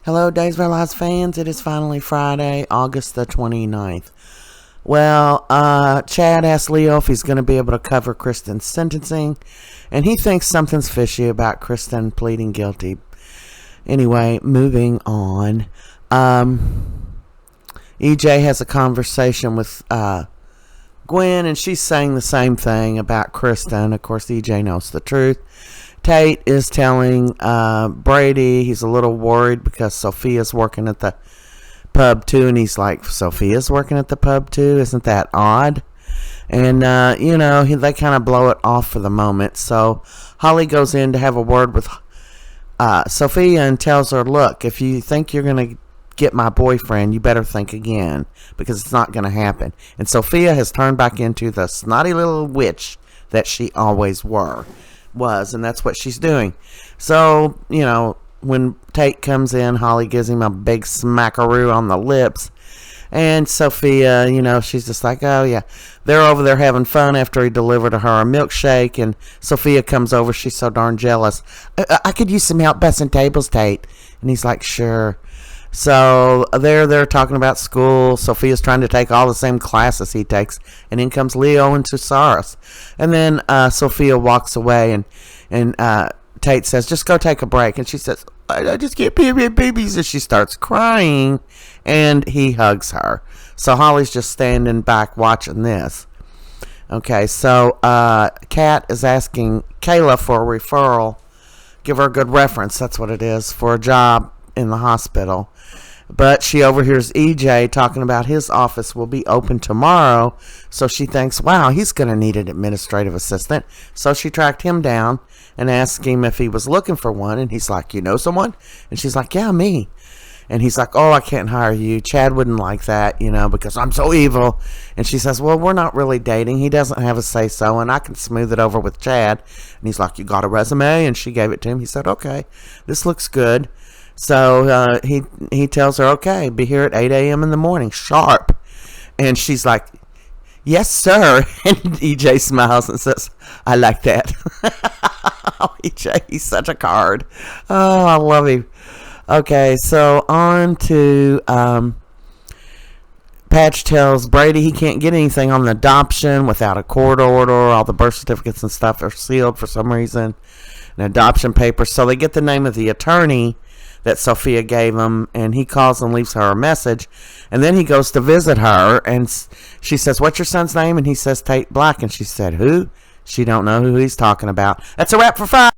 Hello, Days of Our Lives fans. It is finally Friday, August the 29th. Well, Chad asked Leo if he's going to be able to cover Kristen's sentencing, and he thinks something's fishy about Kristen pleading guilty. Anyway, moving on. EJ has a conversation with Gwen, and she's saying the same thing about Kristen. Of course, EJ knows the truth. Tate is telling Brady he's a little worried because Sophia's working at the pub too, and he's like, Sophia's working at the pub too? Isn't that odd? And, they kind of blow it off for the moment. So Holly goes in to have a word with Sophia and tells her, look, if you think you're going to get my boyfriend, you better think again, because it's not going to happen. And Sophia has turned back into the snotty little witch that she always was, and that's what she's doing. So, when Tate comes in, Holly gives him a big smackaroo on the lips, and Sophia, she's just like, oh yeah, they're over there having fun after he delivered her a milkshake, and Sophia comes over. She's so darn jealous. I could use some help bussing tables, Tate. And he's like, sure. So they're talking about school. Sophia's trying to take all the same classes he takes, and in comes Leo and Tusaris. And then Sophia walks away, and Tate says, just go take a break. And she says, I just can't pee babies. And she starts crying, and he hugs her. So Holly's just standing back watching this. Okay, so Kat is asking Kayla for a referral. Give her a good reference, that's what it is, for a job in the hospital. But she overhears EJ talking about his office will be open tomorrow, so she thinks, wow, he's going to need an administrative assistant. So she tracked him down and asked him if he was looking for one, and he's like, you know someone? And she's like, yeah, me. And he's like, oh, I can't hire you. Chad wouldn't like that, because I'm so evil. And she says, well, we're not really dating. He doesn't have a say-so, and I can smooth it over with Chad. And he's like, you got a resume? And she gave it to him. He said, okay, this looks good. So he tells her, okay, be here at 8 a.m. in the morning, sharp. And she's like, yes, sir. And EJ smiles and says, I like that. Oh, EJ, he's such a card. Oh, I love him. Okay, so on to Patch tells Brady he can't get anything on the adoption without a court order. All the birth certificates and stuff are sealed for some reason. An adoption paper. So they get the name of the attorney that Sophia gave him, and he calls and leaves her a message, and then he goes to visit her, and she says, what's your son's name? And he says, Tate Black. And she said, who? She don't know who he's talking about. That's a wrap for Friday.